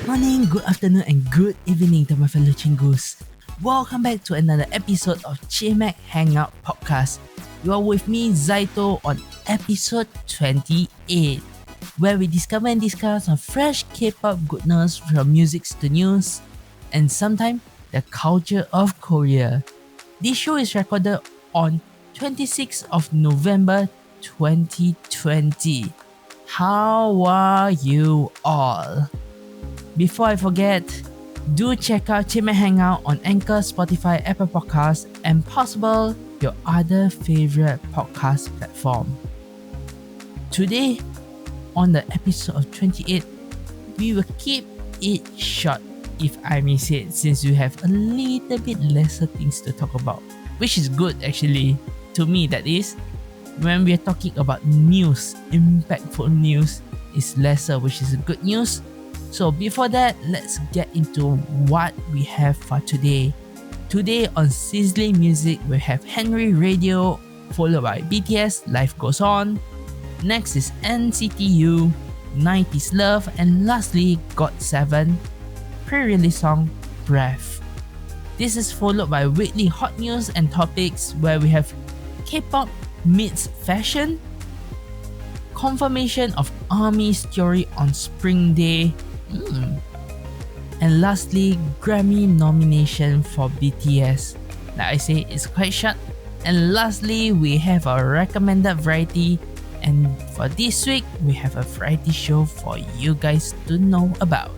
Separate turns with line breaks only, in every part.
Morning, good afternoon, and good evening to my fellow chingus. Welcome back to another episode of Chimaek Hangout podcast. You are with me, Zaito, on episode 28, where we discover and discuss on fresh K-pop goodness from music to news, and sometimes the culture of Korea. This show is recorded on 26th of November 2020. How are you all? Before I forget, do check out Chimaek Hangout on Anchor, Spotify, Apple Podcasts, and possible your other favorite podcast platform. Today, on the episode of 28, we will keep it short, if I may say it, since we have a little bit lesser things to talk about, which is good actually, to me that is. When we are talking about news, impactful news is lesser, which is good news. So before that, let's get into what we have for today. Today on Sizzling Music, we have Henry Radio, followed by BTS, Life Goes On. Next is NCT U, 90s Love, and lastly, GOT7, pre-release song, Breath. This is followed by weekly hot news and topics where we have K-pop meets fashion, confirmation of Armies Theory on Spring Day, and lastly, Grammy Nomination for BTS. Like I say, it's quite short. And lastly, we have a recommended variety, and for this week, we have a variety show for you guys to know about.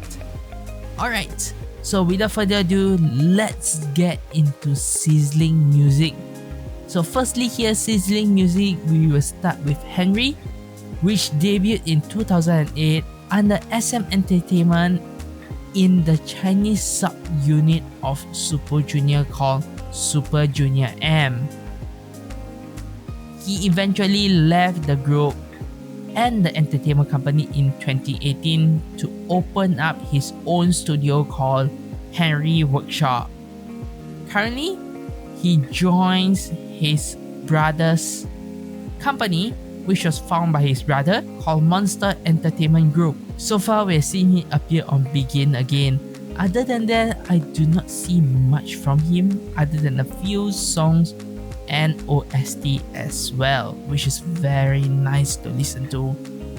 Alright, so without further ado, let's get into Sizzling Music. So firstly here, Sizzling Music, we will start with Henry, which debuted in 2008 under SM Entertainment in the Chinese sub-unit of Super Junior called Super Junior M. He eventually left the group and the entertainment company in 2018 to open up his own studio called Henry Workshop. Currently, he joins his brother's company, which was founded by his brother, called Monster Entertainment Group. So far, we have seen him appear on Begin Again. Other than that, I do not see much from him other than a few songs and OST as well, which is very nice to listen to.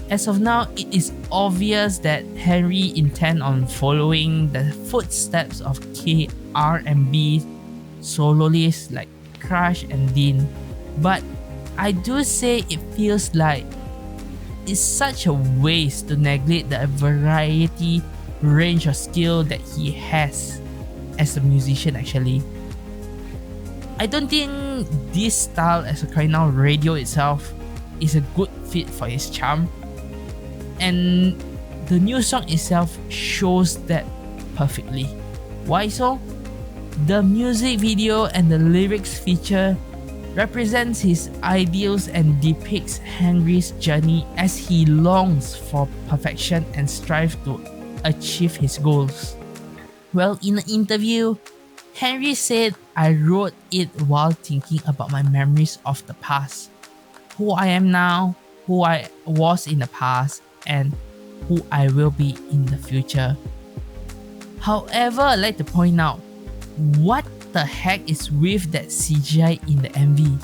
As of now, it is obvious that Henry intends on following the footsteps of K-R&B soloists like Crush and Dean, but I do say it feels like it's such a waste to neglect the variety range of skill that he has as a musician actually. I don't think this style as a kind of radio itself is a good fit for his charm, and the new song itself shows that perfectly. Why so? The music video and the lyrics feature represents his ideals and depicts Henry's journey as he longs for perfection and strives to achieve his goals. Well, in an interview, Henry said, "I wrote it while thinking about my memories of the past, who I am now, who I was in the past, and who I will be in the future." However, I'd like to point out, what the heck is with that CGI in the MV?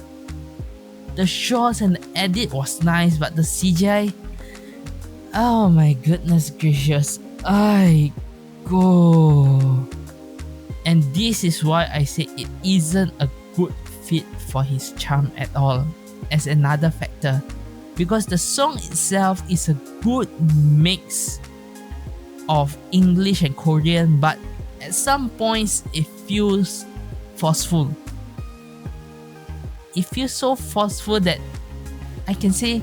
The shots and the edit was nice, but the CGI, oh my goodness gracious, I go. And this is why I say it isn't a good fit for his charm at all, as another factor, because the song itself is a good mix of English and Korean, but at some points it feels forceful. It feels so forceful that I can say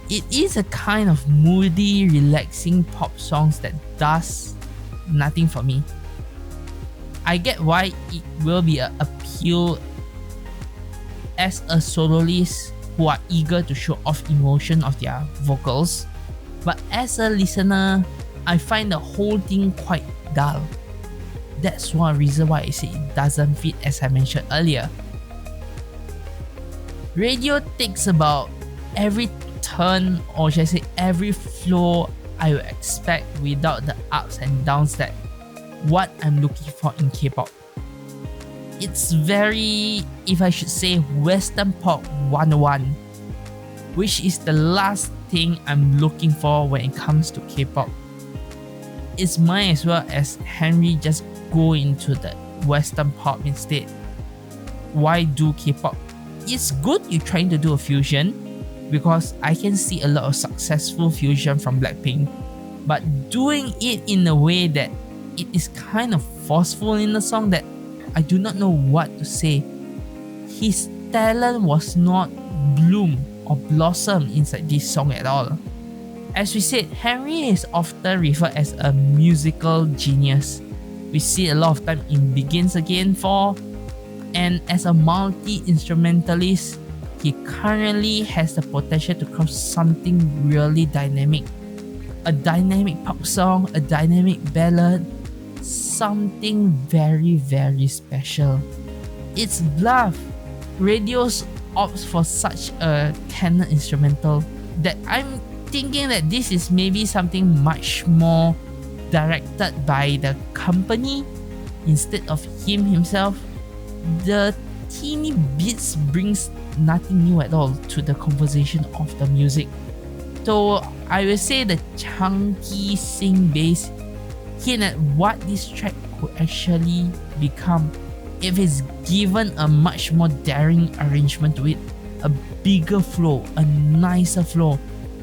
it is a kind of moody, relaxing pop songs that does nothing for me. I get why it will be an appeal as a soloist who are eager to show off emotion of their vocals, but as a listener, I find the whole thing quite dull. That's one reason why I say it doesn't fit, as I mentioned earlier. Radio takes about every turn, or should I say every flow I would expect without the ups and downs that what I'm looking for in K-pop. It's very, if I should say, Western Pop 101, which is the last thing I'm looking for when it comes to K-pop. It's might as well as Henry just go into the Western Pop instead. Why do K-pop? It's good you're trying to do a fusion, because I can see a lot of successful fusion from Blackpink, but doing it in a way that it is kind of forceful in the song that I do not know what to say. His talent was not bloom or blossom inside this song at all. As we said, Henry is often referred as a musical genius. We see a lot of time in Begins Again 4, and as a multi-instrumentalist, he currently has the potential to craft something really dynamic. A dynamic pop song, a dynamic ballad, something very, very special. It's bluff. Radios opts for such a tenor instrumental that I'm thinking that this is maybe something much more directed by the company instead of him himself. The teeny beats brings nothing new at all to the composition of the music. So I will say the chunky sing bass hint at what this track could actually become if it's given a much more daring arrangement to it, a bigger flow, a nicer flow,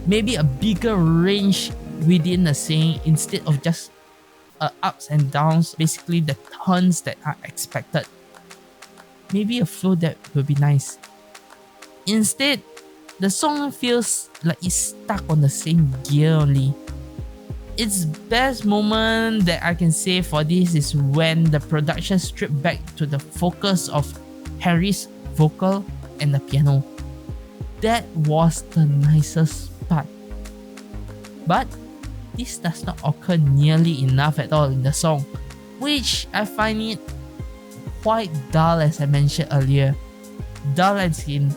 maybe a bigger range within the singing instead of just ups and downs, basically the turns that are expected. Maybe a flow that will be nice. Instead, the song feels like it's stuck on the same gear only. Its best moment that I can say for this is when the production stripped back to the focus of Harry's vocal and the piano. That was the nicest part. But this does not occur nearly enough at all in the song, which I find it quite dull, as I mentioned earlier. Dull and skin.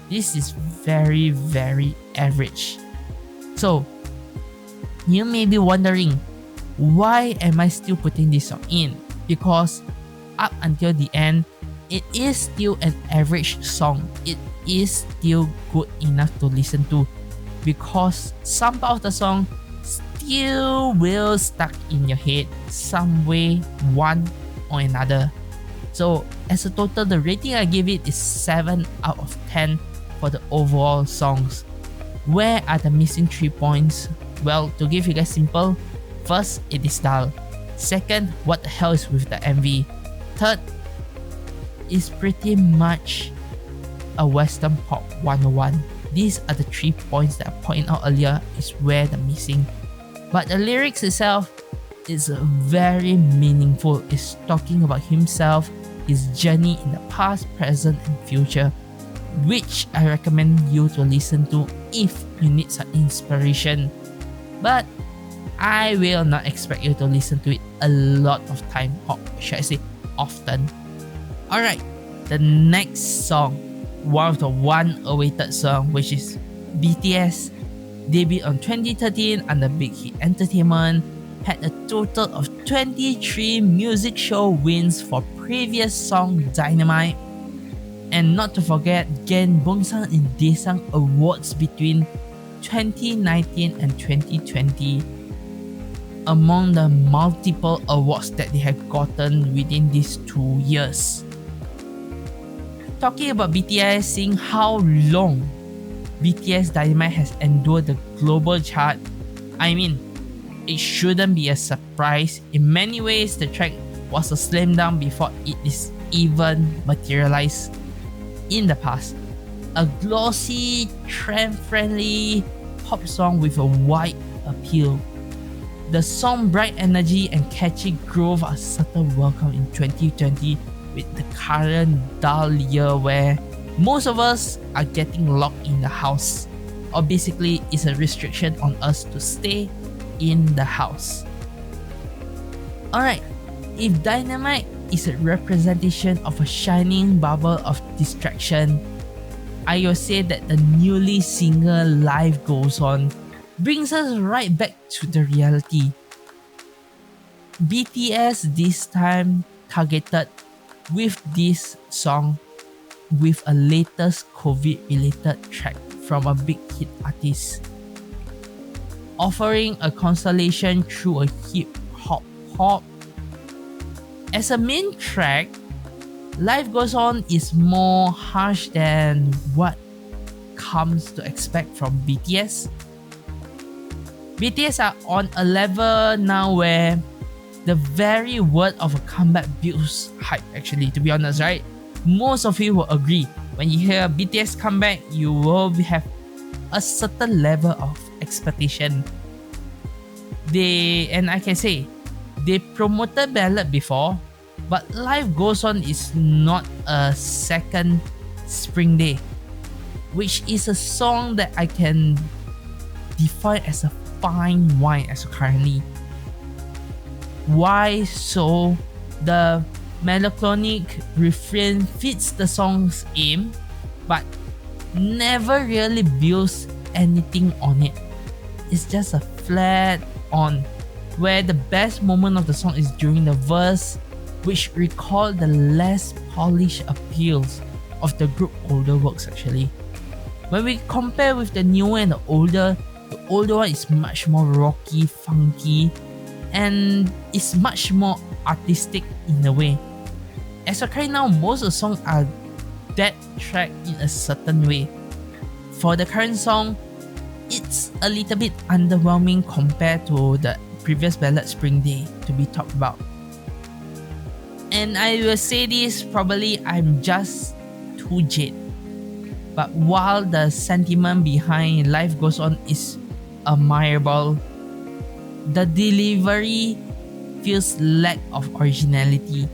This is very, very average. So, you may be wondering, why am I still putting this song in? Because up until the end, it is still an average song. It is still good enough to listen to, because some part of the song still will stuck in your head some way, one or another. So as a total, the rating I give it is 7 out of 10 for the overall songs. Where are the missing 3 points? Well, to give you guys simple, first, it is dull. Second, what the hell is with the MV? Third, is pretty much a Western Pop 101. These are the 3 points that I pointed out earlier is where the missing. But the lyrics itself is very meaningful. It's talking about himself, his journey in the past, present and future, which I recommend you to listen to if you need some inspiration. But I will not expect you to listen to it a lot of time, or should I say often. Alright, the next song, one of the awaited song, which is BTS, debuted on 2013 under Big Hit Entertainment, had a total of 23 music show wins for previous song Dynamite, and not to forget gained Bongsang and Daesang awards between 2019 and 2020. Among the multiple awards that they have gotten within these 2 years. Talking about BTS, seeing how long BTS Dynamite has endured the global chart, I mean, it shouldn't be a surprise. In many ways, the track was a slam dunk before it is even materialized in the past. A glossy, trend-friendly pop song with a wide appeal. The song bright energy and catchy groove are subtle welcome in 2020 with the current dull year where most of us are getting locked in the house, or basically it's a restriction on us to stay in the house. Alright, if Dynamite is a representation of a shining bubble of distraction, I will say that the newly single Life Goes On brings us right back to the reality. BTS this time targeted with this song with a latest COVID related track from a big hit artist, offering a consolation through a hip hop pop. As a main track, Life Goes On is more harsh than what comes to expect from BTS. BTS are on a level now where the very word of a comeback builds hype, actually, to be honest, right? Most of you will agree. When you hear BTS comeback, you will have a certain level of expectation. And I can say, they promoted Ballad before, but Life Goes On is not a second Spring Day, which is a song that I can define as a fine wine as of currently. Why so? The melancholic refrain fits the song's aim, but never really builds anything on it. It's just a flat on, where the best moment of the song is during the verse, which recall the less polished appeals of the group older works actually. When we compare with the newer and the older one is much more rocky, funky, and it's much more artistic in a way. As of right now, most of the songs are that track in a certain way. For the current song, it's a little bit underwhelming compared to the previous Ballad Spring Day to be talked about. And I will say this, probably I'm just too jaded. But while the sentiment behind Life Goes On is admirable, the delivery feels lack of originality.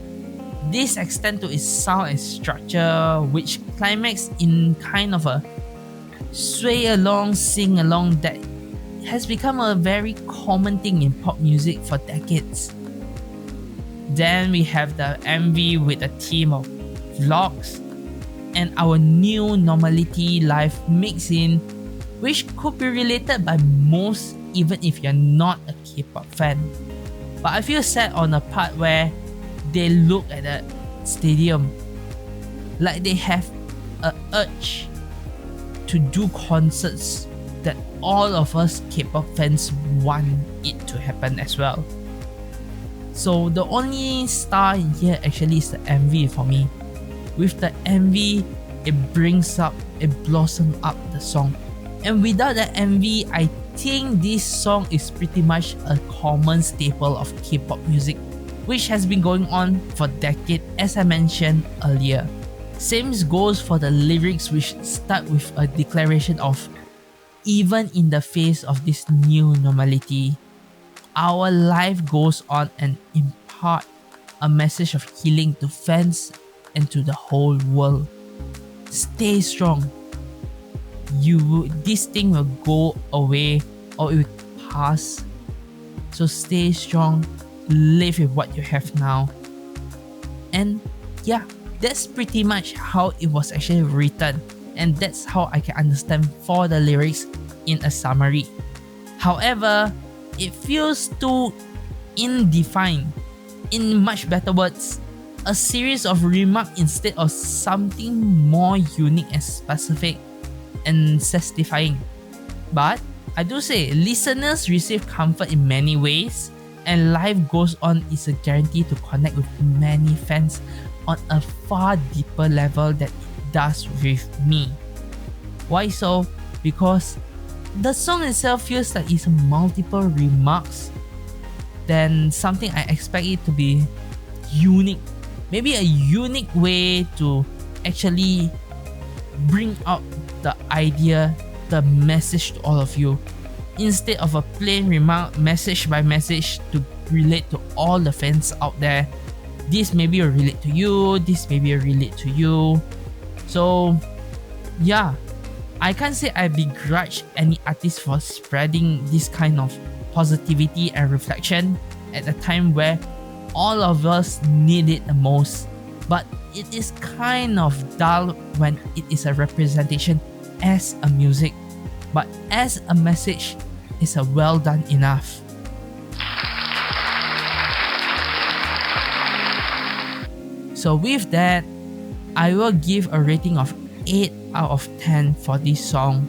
This extends to its sound and structure, which climax in kind of a sway along, sing along that has become a very common thing in pop music for decades. Then we have the MV with a theme of vlogs and our new Normality live mix-in, which could be related by most even if you're not a K-pop fan. But I feel sad on the part where they look at the stadium like they have an urge to do concerts that all of us K-pop fans want it to happen as well. So the only star in here actually is the MV for me. With the MV, it blossoms up the song. And without the MV, I think this song is pretty much a common staple of K-pop music, which has been going on for decades, as I mentioned earlier. Same goes for the lyrics, which start with a declaration of, even in the face of this new normality, our life goes on, and impart a message of healing to fans and to the whole world. Stay strong. This thing will go away or it will pass. So stay strong. Live with what you have now. And yeah, that's pretty much how it was actually written, and that's how I can understand for the lyrics in a summary. However, it feels too indefined. In much better words, a series of remarks instead of something more unique and specific and satisfying. But I do say listeners receive comfort in many ways, and Life Goes On is a guarantee to connect with many fans on a far deeper level than it does with me. Why so? Because the song itself feels like it's multiple remarks than something I expect it to be unique. Maybe a unique way to actually bring out the idea, the message to all of you, instead of a plain remark message by message to relate to all the fans out there. This maybe will relate to you, this maybe will relate to you. So yeah, I can't say I begrudge any artist for spreading this kind of positivity and reflection at a time where all of us need it the most. But it is kind of dull when it is a representation as a music. But as a message, is a well done enough. So with that, I will give a rating of 8 out of 10 for this song.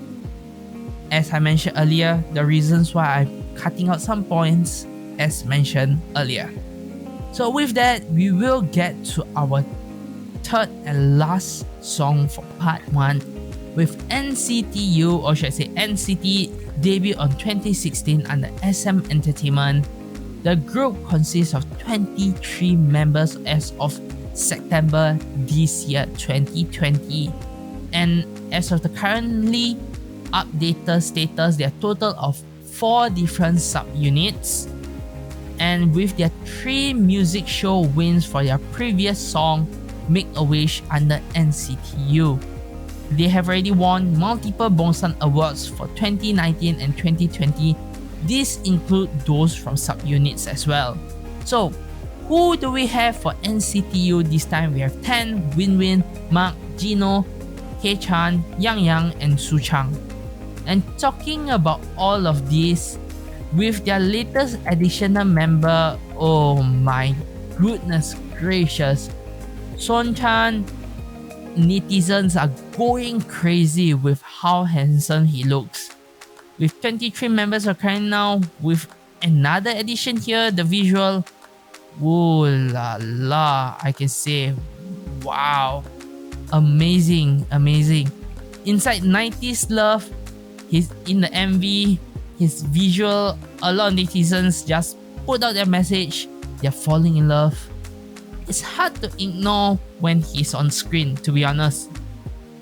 As I mentioned earlier, the reasons why I'm cutting out some points as mentioned earlier. So with that, we will get to our third and last song for part 1 with NCT U, or should I say NCT, debuted on 2016 under SM Entertainment. The group consists of 23 members as of September this year 2020, and as of the currently updated status, there are a total of 4 different subunits, and with their 3 music show wins for their previous song Make a Wish under NCT U. They have already won multiple Bongsan Awards for 2019 and 2020. These include those from subunits as well. So who do we have for NCT U this time? We have Ten, Winwin, Mark, Jino, Hye-chan, Yang Yang, and Suchang. And talking about all of these, with their latest additional member, oh my goodness gracious, Son-chan, netizens are going crazy with how handsome he looks. With 23 members occurring now, with another addition here, the visual, ooh la la, I can say, wow, amazing, amazing. Inside 90s Love, he's in the MV, his visual, a lot of netizens just put out their message, they're falling in love. It's hard to ignore when he's on screen, to be honest.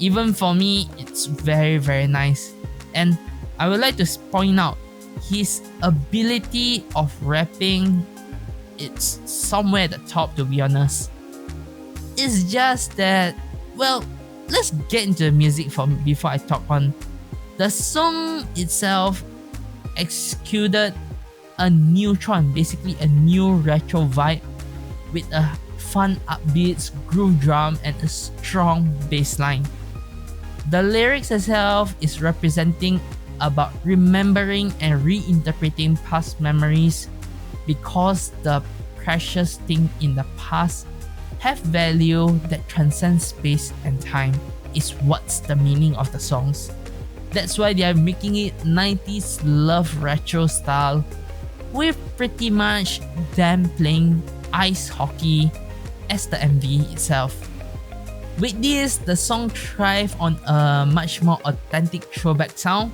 Even for me, it's very, very nice. And I would like to point out his ability of rapping, it's somewhere at the top, to be honest. It's just that, well, let's get into the music before I talk on. The song itself executed a neutron, basically a new retro vibe with a fun upbeats, groove drum, and a strong bass line. The lyrics itself is representing about remembering and reinterpreting past memories, because the precious thing in the past have value that transcends space and time, is what's the meaning of the songs. That's why they are making it 90s love retro style, with pretty much them playing ice hockey as the MV itself. With this, the song thrives on a much more authentic throwback sound,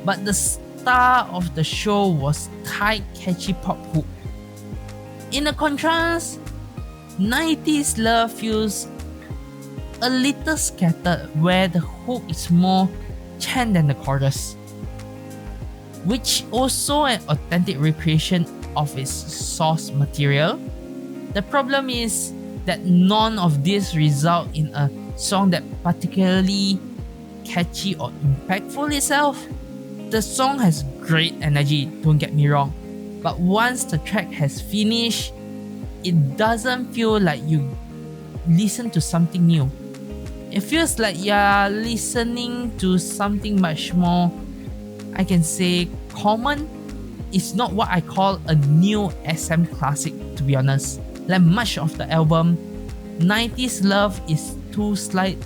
but the star of the show was tight, catchy pop hook. In a contrast, 90s Love feels a little scattered, where the hook is more chant than the chorus, which also an authentic recreation of its source material. The problem is that none of this result in a song that particularly catchy or impactful itself. The song has great energy, don't get me wrong, but once the track has finished, it doesn't feel like you listen to something new. It feels like you're listening to something much more, I can say, common. It's not what I call a new SM classic, to be honest. Like much of the album, 90s Love is too slight,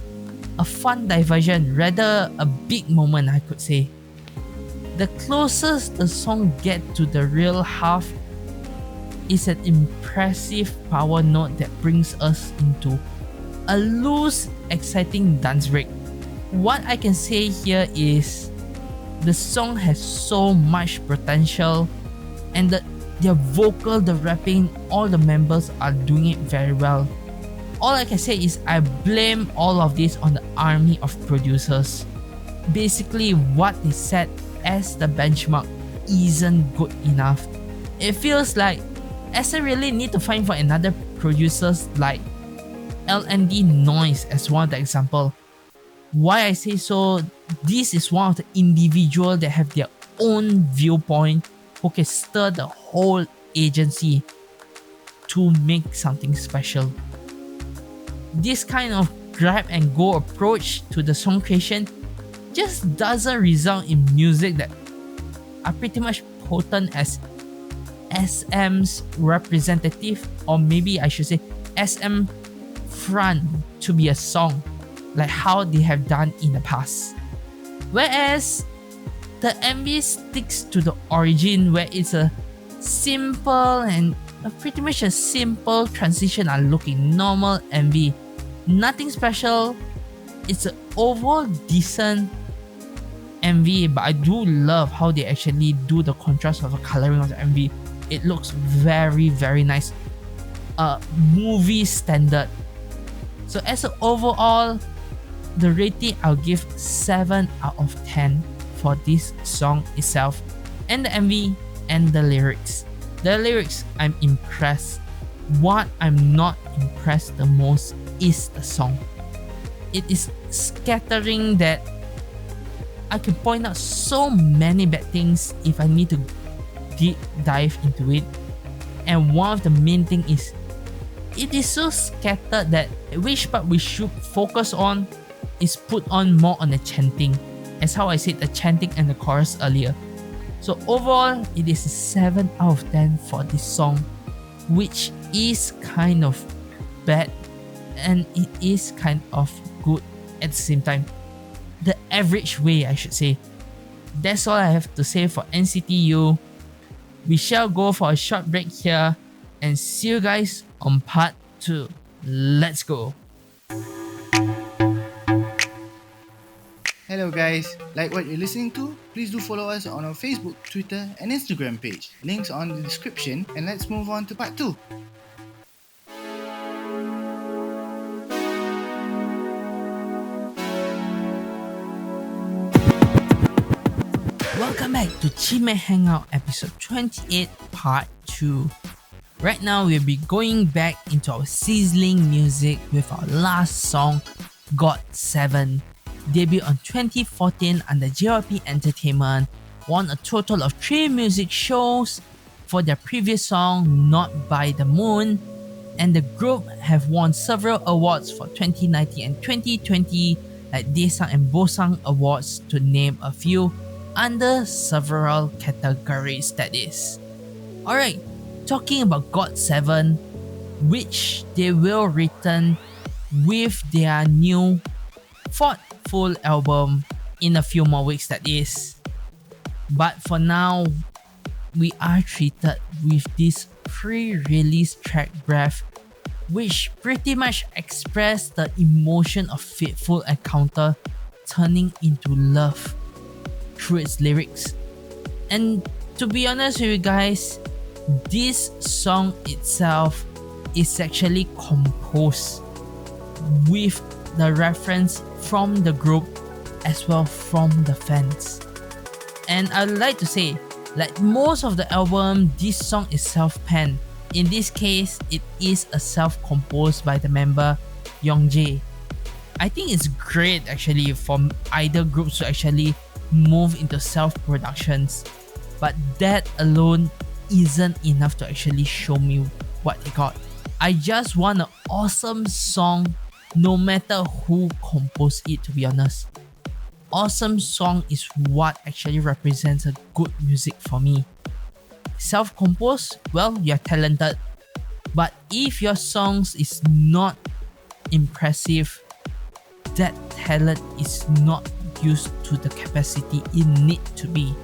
a fun diversion, rather a big moment, I could say. The closest the song gets to the real half is an impressive power note that brings us into a loose, exciting dance break. What I can say here is the song has so much potential, and their vocal, the rapping, all the members are doing it very well. All I can say is I blame all of this on the army of producers. Basically, what they set as the benchmark isn't good enough. It feels like SM really need to find for another producers like LND Noise as one of the example. Why I say so, this is one of the individuals that have their own viewpoint who can stir the whole agency to make something special. This kind of grab and go approach to the song creation just doesn't result in music that are pretty much potent as SM's representative, or maybe I should say SM front to be a song, like how they have done in the past. Whereas the MV sticks to the origin, where it's a simple and pretty much a simple transition are looking normal MV. Nothing special. It's an overall decent MV, but I do love how they actually do the contrast of the coloring of the MV. It looks very, very nice. Movie standard. So as an overall, the rating I'll give 7 out of 10 for this song itself, and the MV and the lyrics. The lyrics, I'm impressed. What I'm not impressed the most is the song. It is scattering that I can point out so many bad things if I need to deep dive into it. And one of the main thing is it is so scattered that which part we should focus on is put on more on the chanting, as how I said the chanting and the chorus earlier. So overall, it is a 7 out of 10 for this song, which is kind of bad and it is kind of good at the same time. The average way, I should say. That's all I have to say for NCT U. We shall go for a short break here and see you guys on part 2. Let's go.
Hello guys, like what you're listening to? Please do follow us on our Facebook, Twitter and Instagram page. Links on the description, and let's move on to part 2.
Welcome back to Chimaek Hangout episode 28 part 2. Right now we'll be going back into our Sizzling music with our last song, GOT7. Debuted on 2014 under JYP Entertainment, won a total of 3 music shows for their previous song Not By The Moon, and the group have won several awards for 2019 and 2020 like Daesang and Bosang Awards, to name a few, under several categories that is. Alright, talking about GOT7, which they will return with their new 4th full album in a few more weeks that is. But for now, we are treated with this pre-release track Breath, which pretty much express the emotion of fateful encounter turning into love through its lyrics. And to be honest with you guys, this song itself is actually composed with the reference from the group as well from the fans. And I'd like to say, like most of the album, this song is self-penned. In this case, it is a self-composed by the member Youngjae. I think it's great actually for either groups to actually move into self-productions, but that alone isn't enough to actually show me what they got. I just want an awesome song no matter who composed it, to be honest. Awesome song is what actually represents a good music for me. Self-composed, well, you're talented. But if your songs is not impressive, that talent is not used to the capacity it need to be.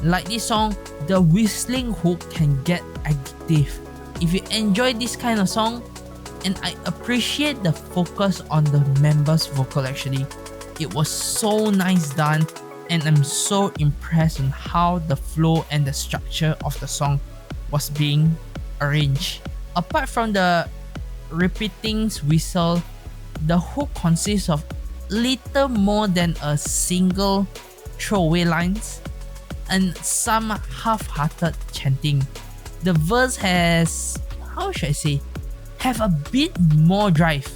Like this song, the whistling hook can get addictive. If you enjoy this kind of song, and I appreciate the focus on the members' vocal actually. It was so nice done, and I'm so impressed on how the flow and the structure of the song was being arranged. Apart from the repeating whistle, the hook consists of little more than a single throwaway lines and some half-hearted chanting. The verse has, how should I say, have a bit more drive,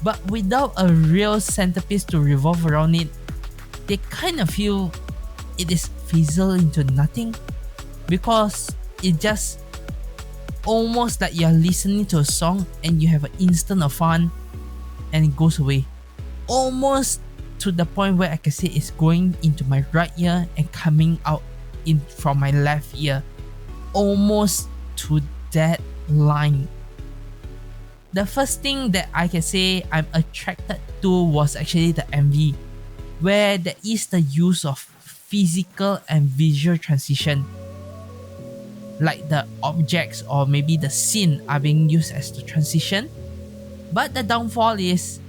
but without a real centerpiece to revolve around it. They kind of feel it is fizzle into nothing, because it just almost like you're listening to a song and you have an instant of fun and it goes away. Almost to the point where I can say it's going into my right ear and coming out in from my left ear, almost to that line. The first thing that I can say I'm attracted to was actually the MV, where there is the use of physical and visual transition. Like the objects or maybe the scene are being used as the transition. But the downfall is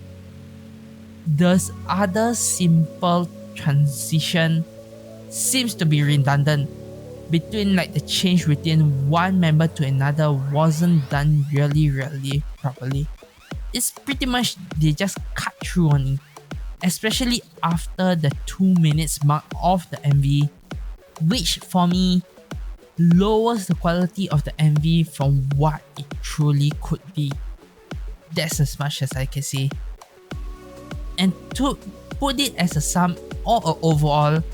those other simple transition seems to be redundant. Between like the change within one member to another wasn't done really properly. It's pretty much they just cut through on it, especially after the 2 minutes mark of the MV, which for me lowers the quality of the MV from what it truly could be. That's as much as I can say. And to put it as a sum or a overall,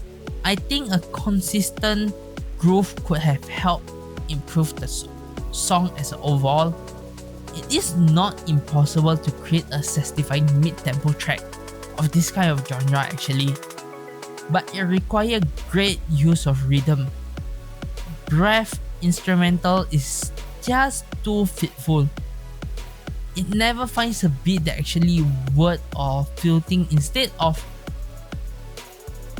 I think a consistent groove could have helped improve the song as an overall. It is not impossible to create a satisfying mid-tempo track of this kind of genre actually, but it requires great use of rhythm. Breath instrumental is just too fitful. It never finds a beat that actually word or filling instead of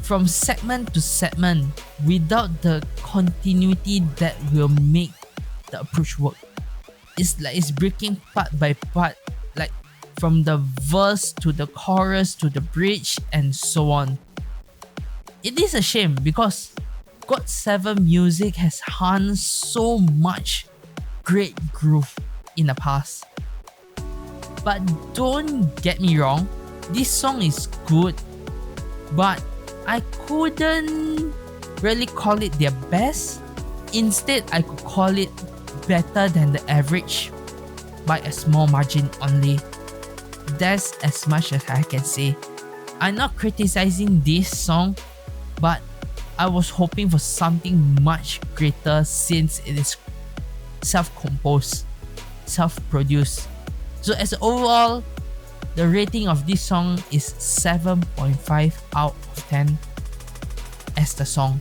from segment to segment without the continuity that will make the approach work. It's like it's breaking part by part, like from the verse to the chorus to the bridge and so on. It is a shame because GOT7 music has harnessed so much great groove in the past. But don't get me wrong, this song is good, but I couldn't really call it their best. Instead, I could call it better than the average by a small margin only. That's as much as I can say. I'm not criticizing this song, but I was hoping for something much greater since it is self-composed, self-produced. So as overall, the rating of this song is 7.5 out of 10 as the song.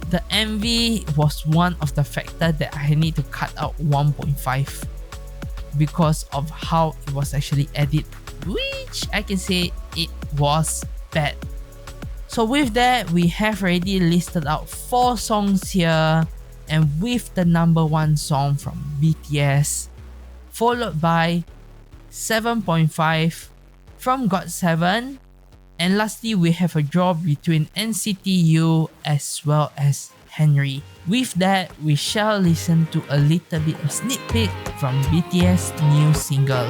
The MV was one of the factors that I need to cut out 1.5 because of how it was actually edited, which I can say it was bad. So with that, we have already listed out 4 songs here, and with the number 1 song from BTS, followed by 7.5 from GOT7, and lastly we have a draw between NCT U as well as Henry. With that, we shall listen to a little bit of sneak peek from BTS new single.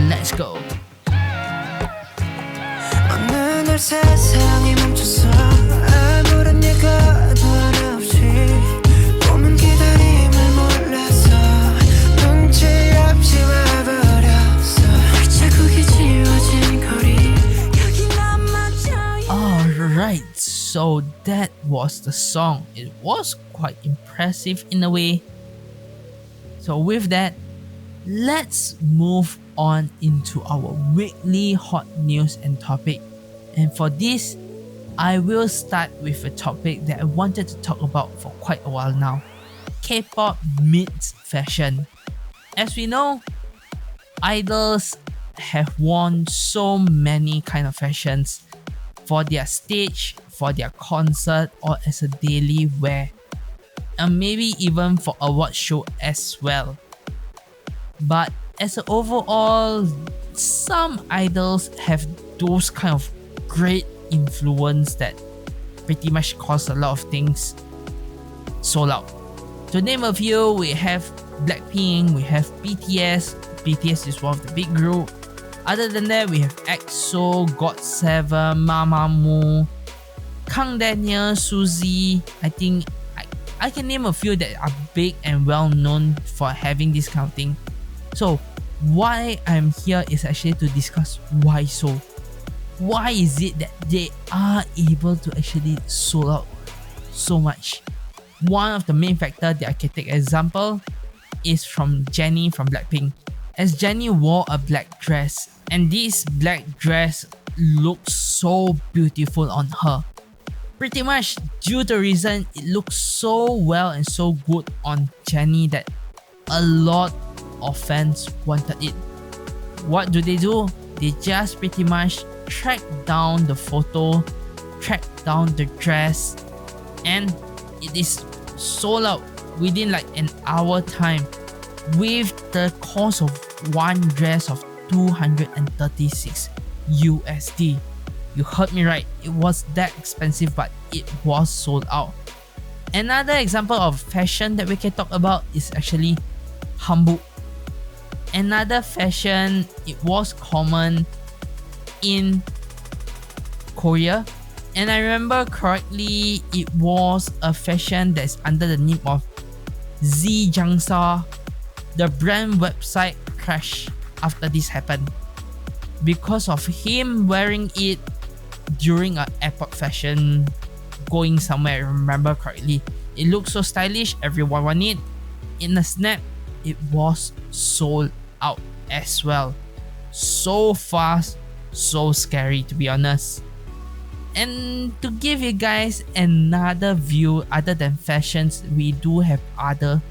Let's go! 어느 날 세상이 멈췄어 아무런 예가도 하나 없이 꿈은 기다림을 몰라서 눈치 없이 와버렸어 자국이 지워진 거리 여기 남아져. Alright, so that was the song. It was quite impressive in a way. So with that, let's move on into our weekly hot news and topic. And for this, I will start with a topic that I wanted to talk about for quite a while now. K-pop meets fashion. As we know, idols have worn so many kind of fashions for their stage, for their concert, or as a daily wear, and maybe even for award show as well. But as an overall, some idols have those kind of great influence that pretty much cause a lot of things sold out. To name a few, we have Blackpink, we have BTS. BTS is one of the big group. Other than that, we have EXO, GOT7, Mamamoo, Kang Daniel, Suzy. I think I can name a few that are big and well known for having this kind of thing. So why I'm here is actually to discuss why so. Why is it that they are able to actually sold out so much? One of the main factors that I can take example is from Jennie from Blackpink. As Jennie wore a black dress, and this black dress looks so beautiful on her. Pretty much due to reason it looks so well and so good on Jennie that a lot of fans wanted it. What do? They just pretty much track down the photo, track down the dress, and it is sold out within like an hour time with the cost of one dress of 236 USD. You heard me right, it was that expensive, but it was sold out. Another example of fashion that we can talk about is actually hanbok. Another fashion, it was common in Korea, and I remember correctly, it was a fashion that's under the name of Zjangsa. The brand website crashed after this happened because of him wearing it during an airport fashion going somewhere. I remember correctly, it looked so stylish, everyone wanted it. In a snap, it was sold out as well. So fast, so scary, to be honest. And to give you guys another view other than fashions, we do have other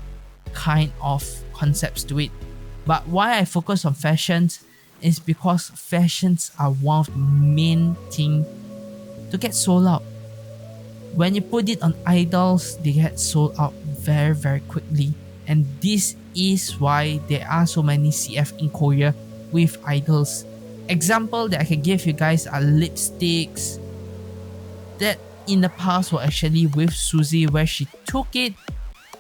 kind of concepts to it. But why I focus on fashions is because fashions are one of the main thing to get sold out. When you put it on idols, they get sold out very very quickly, and this is why there are so many CF in Korea with idols. Example that I can give you guys are lipsticks that in the past were actually with Suzy, where she took it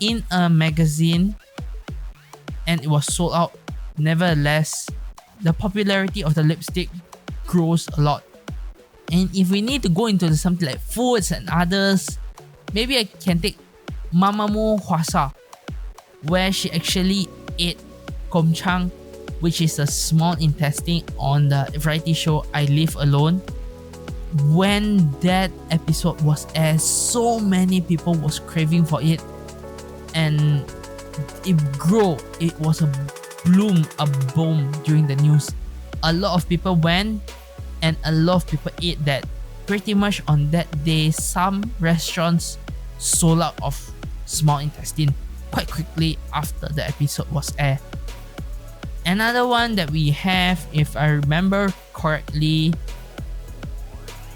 in a magazine and it was sold out. Nevertheless, the popularity of the lipstick grows a lot. And if we need to go into something like foods and others, maybe I can take Mamamoo Hwasa, where she actually ate gomchang, which is a small intestine on the variety show I Live Alone. When that episode was aired, so many people was craving for it, and it grew. It was a bloom, a boom during the news. A lot of people went and a lot of people ate that. Pretty much on that day, some restaurants sold out of small intestine quite quickly after the episode was aired. Another one that we have, if I remember correctly,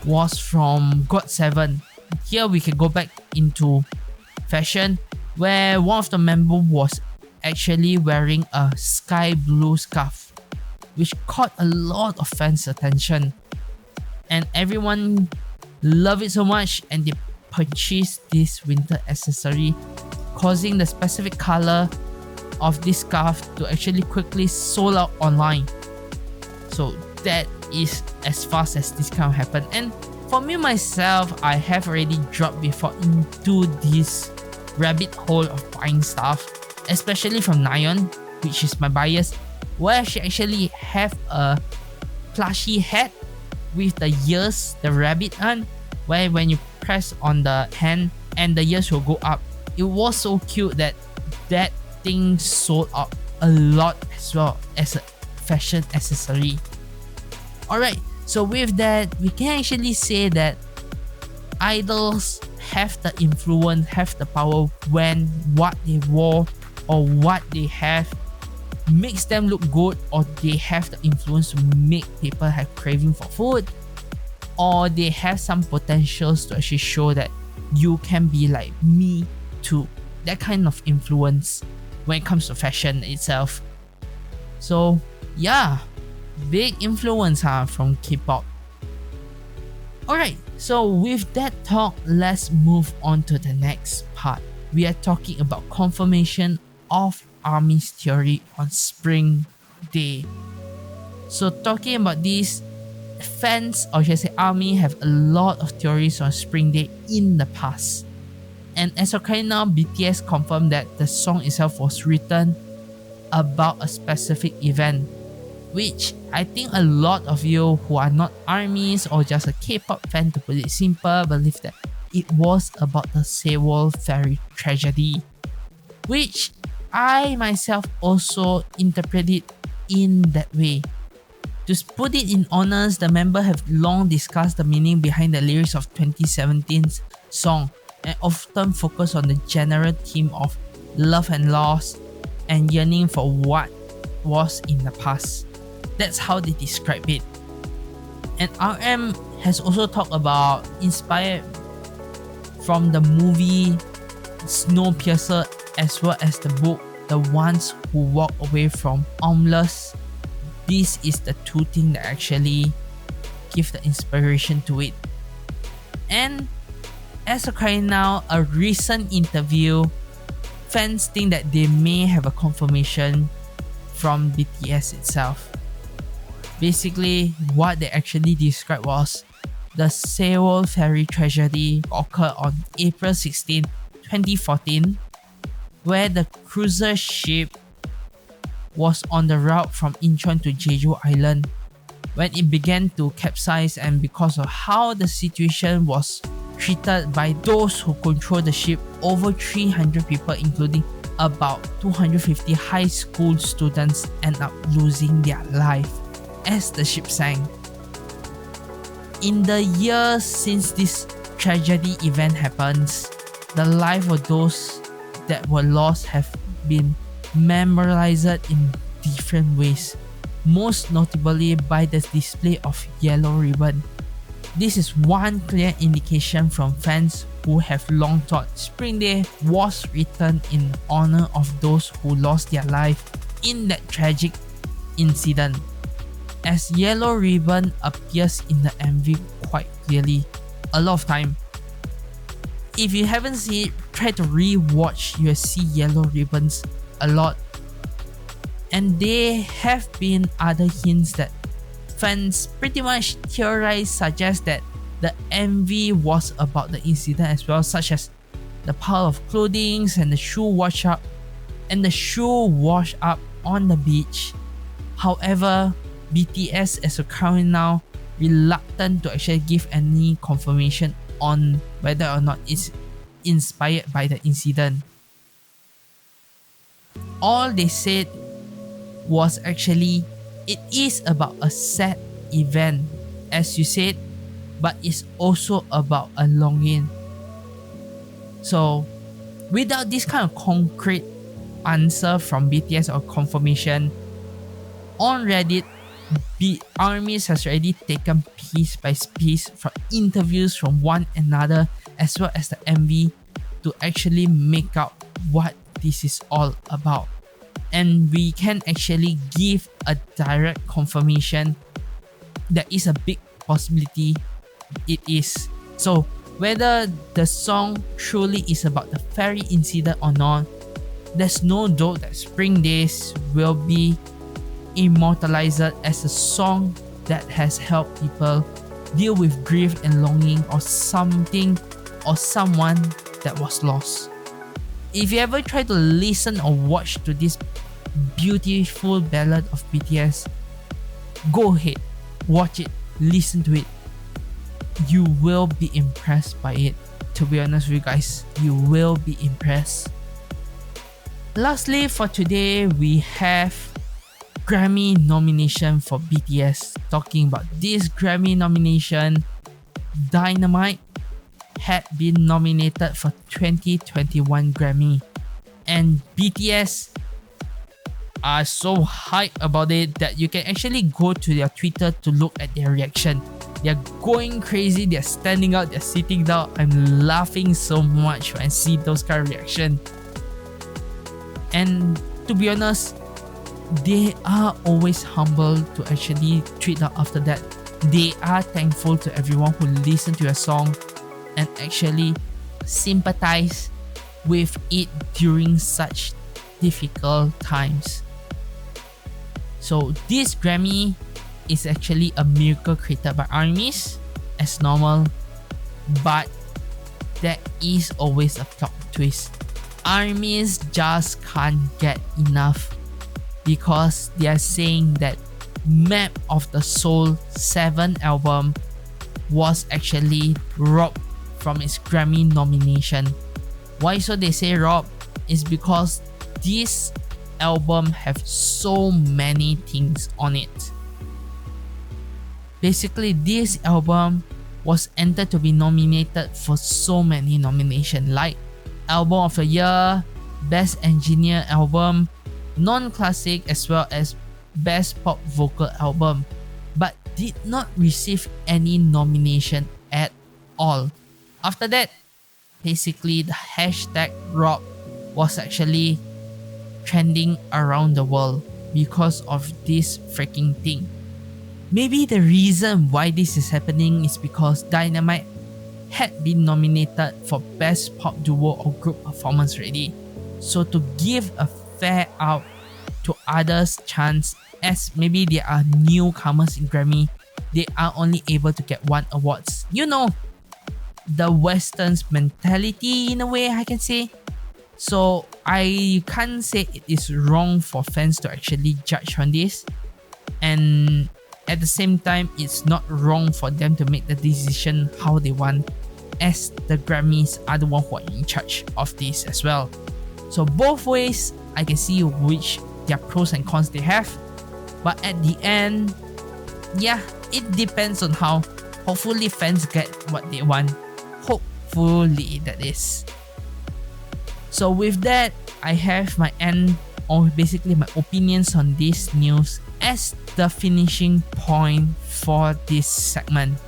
was from GOT7. Here we can go back into fashion, where one of the members was actually wearing a sky blue scarf, which caught a lot of fans' attention, and everyone loved it so much, and they purchased this winter accessory, causing the specific color of this scarf to actually quickly sold out online. So that is as fast as this can happen. And for me myself, I have already dropped before into this rabbit hole of buying stuff, especially from Nayeon, which is my bias, where she actually have a plushy hat with the ears, the rabbit one, where when you press on the hand and the ears will go up. It was so cute that that thing sold out a lot as well as a fashion accessory. Alright, so with that, we can actually say that idols have the influence, have the power when what they wore or what they have makes them look good, or they have the influence to make people have craving for food, or they have some potentials to actually show that you can be like me too. That kind of influence when it comes to fashion itself. So yeah, big influence from Kpop. Alright, so with that talk, let's move on to the next part. We are talking about confirmation of Armies Theory on Spring Day. So talking about this, fans, or should I say ARMY, have a lot of theories on Spring Day in the past. And as of right now, BTS confirmed that the song itself was written about a specific event, which I think a lot of you who are not ARMYs or just a K-pop fan, to put it simple, believe that it was about the Sewol ferry tragedy, which I myself also interpret it in that way. To put it in honors, the members have long discussed the meaning behind the lyrics of 2017's song and often focus on the general theme of love and loss and yearning for what was in the past. That's how they describe it. And RM has also talked about inspired from the movie Snowpiercer as well as the book The Ones Who Walk Away from Homeless. This is the two things that actually give the inspiration to it. And as of right now, a recent interview, fans think that they may have a confirmation from BTS itself. Basically, what they actually described was the Seoul ferry tragedy occurred on April 16, 2014, where the cruiser ship was on the route from Incheon to Jeju Island when it began to capsize, and because of how the situation was treated by those who control the ship, over 300 people including about 250 high school students end up losing their life as the ship sank. In the years since this tragedy event happens, the life of those that were lost have been memorialized in different ways, most notably by the display of yellow ribbon. This is one clear indication from fans who have long thought Spring Day was written in honor of those who lost their life in that tragic incident, as yellow ribbon appears in the MV quite clearly a lot of time. If you haven't seen it, try to re-watch. You will see yellow ribbons a lot, and there have been other hints that fans pretty much theorize suggest that the MV was about the incident as well, such as the pile of clothing and the shoe wash up on the beach. However, BTS as of current now reluctant to actually give any confirmation on whether or not it's inspired by the incident. All they said was actually it is about a sad event, as you said, but it's also about a longing. So without this kind of concrete answer from BTS or confirmation, on Reddit, Armies has already taken piece by piece from interviews from one another as well as the MV to actually make out what this is all about. And we can actually give a direct confirmation there is a big possibility it is. So whether the song truly is about the ferry incident or not, there's no doubt that Spring Days will be immortalized as a song that has helped people deal with grief and longing or something or someone that was lost. If you ever try to listen or watch to this beautiful ballad of BTS, go ahead, watch it, listen to it. You will be impressed by it. To be honest with you guys, you will be impressed. Lastly, for today, we have Grammy nomination for BTS. Talking about this Grammy nomination, Dynamite had been nominated for 2021 Grammy, and BTS are so hyped about it that you can actually go to their Twitter to look at their reaction. They're going crazy, they're standing up, they're sitting down. I'm laughing so much when I see those kind of reaction. And to be honest, they are always humble to actually tweet out after that. They are thankful to everyone who listened to your song and actually sympathize with it during such difficult times. So this Grammy is actually a miracle created by Armies as normal, but there is always a plot twist. Armies just can't get enough because they are saying that Map of the Soul 7 album was actually robbed from its Grammy nomination. Why so they say robbed is because this album have so many things on it. Basically, this album was entered to be nominated for so many nominations like Album of the Year, Best Engineer Album, Non-Classic as well as Best Pop Vocal Album, but did not receive any nomination at all. After that, basically the hashtag Rob was actually trending around the world because of this freaking thing. Maybe the reason why this is happening is because Dynamite had been nominated for Best Pop Duo or Group Performance already. So to give a fair out to others chance, as maybe they are newcomers in Grammy, they are only able to get one awards. You know, the Western's mentality in a way, I can say. So I can't say it is wrong for fans to actually judge on this, and at the same time it's not wrong for them to make the decision how they want, as the Grammys are the one who are in charge of this as well. So both ways I can see which their pros and cons they have, but at the end, yeah, it depends on how hopefully fans get what they want. Hopefully, that is. So with that, I have my end, or basically my opinions on this news as the finishing point for this segment.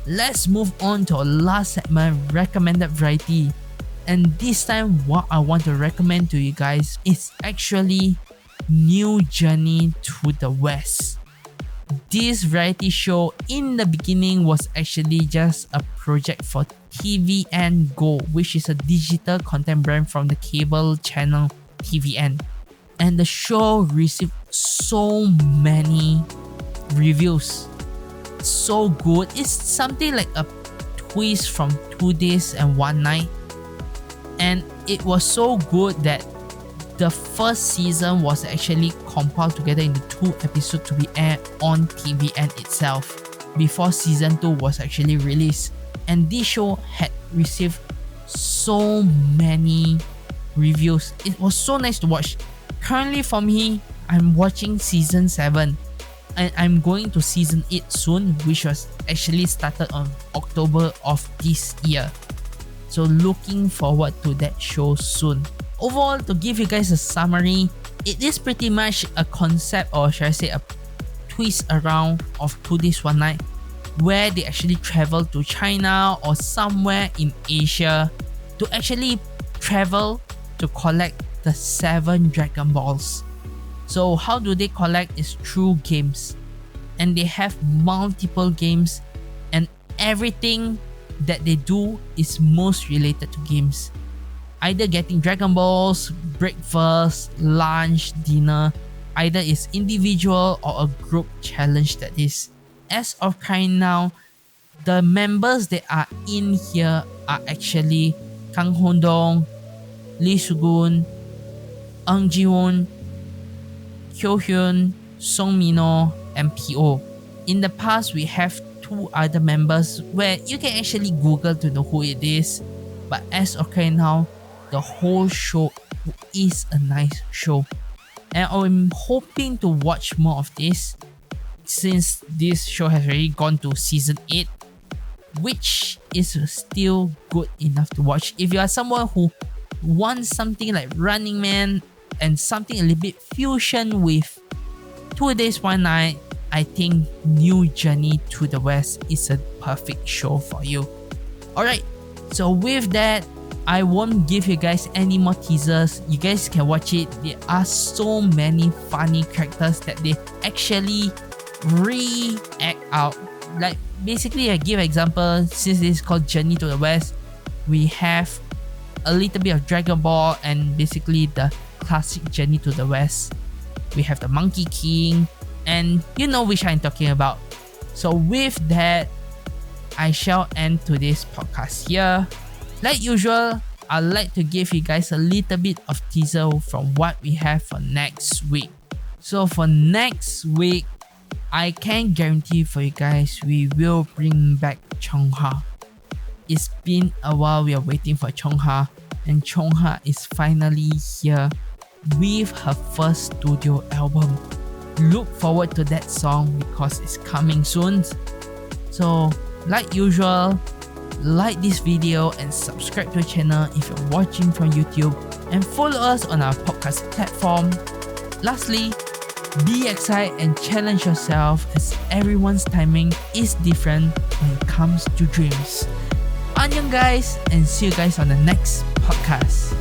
Let's move on to our last segment, recommended variety. And this time what I want to recommend to you guys is actually New Journey to the West. This variety show in the beginning was actually just a project for TVN Go, which is a digital content brand from the cable channel TVN. And the show received so many reviews. So good. It's something like a twist from 2 Days and One Night. And it was so good that the first season was actually compiled together into 2 episodes to be aired on TVN itself before season 2 was actually released. And this show had received so many reviews. It was so nice to watch. Currently for me, I'm watching season 7 and I'm going to season 8 soon, which was actually started on October of this year. So looking forward to that show soon. Overall, to give you guys a summary, it is pretty much a concept, or should I say a twist around of 2 Days One Night, where they actually travel to China or somewhere in Asia to actually travel to collect the 7 Dragon Balls. So how do they collect is through games, and they have multiple games, and everything that they do is most related to games. Either getting Dragon Balls, breakfast, lunch, dinner, either is individual or a group challenge that is. As of kind now, the members that are in here are actually Kang Hondong, Lee Sugun, Eun Ji-hoon, Kyo Hyun, Song Mino, and P.O. In the past, we have 2 other members where you can actually Google to know who it is. But as of right now, the whole show is a nice show. And I'm hoping to watch more of this since this show has already gone to season 8, which is still good enough to watch. If you are someone who wants something like Running Man and something a little bit fusion with 2 Days One Night, I think New Journey to the West is a perfect show for you. Alright, so with that, I won't give you guys any more teasers. You guys can watch it. There are so many funny characters that they actually re-act out. Like basically, I give example, since this is called Journey to the West, we have a little bit of Dragon Ball and basically the classic Journey to the West. We have the Monkey King, and you know which I'm talking about. So with that, I shall end today's podcast here. Like usual, I'd like to give you guys a little bit of teaser from what we have for next week. So for next week, I can guarantee for you guys we will bring back Chungha. It's been a while we are waiting for Chungha, and Chungha is finally here with her first studio album. look forward to that song because it's coming soon. So, like usual, like this video and subscribe to the channel if you're watching from YouTube, and follow us on our podcast platform. Lastly, be excited and challenge yourself as everyone's timing is different when it comes to dreams. Annyeong guys, and see you guys on the next podcast.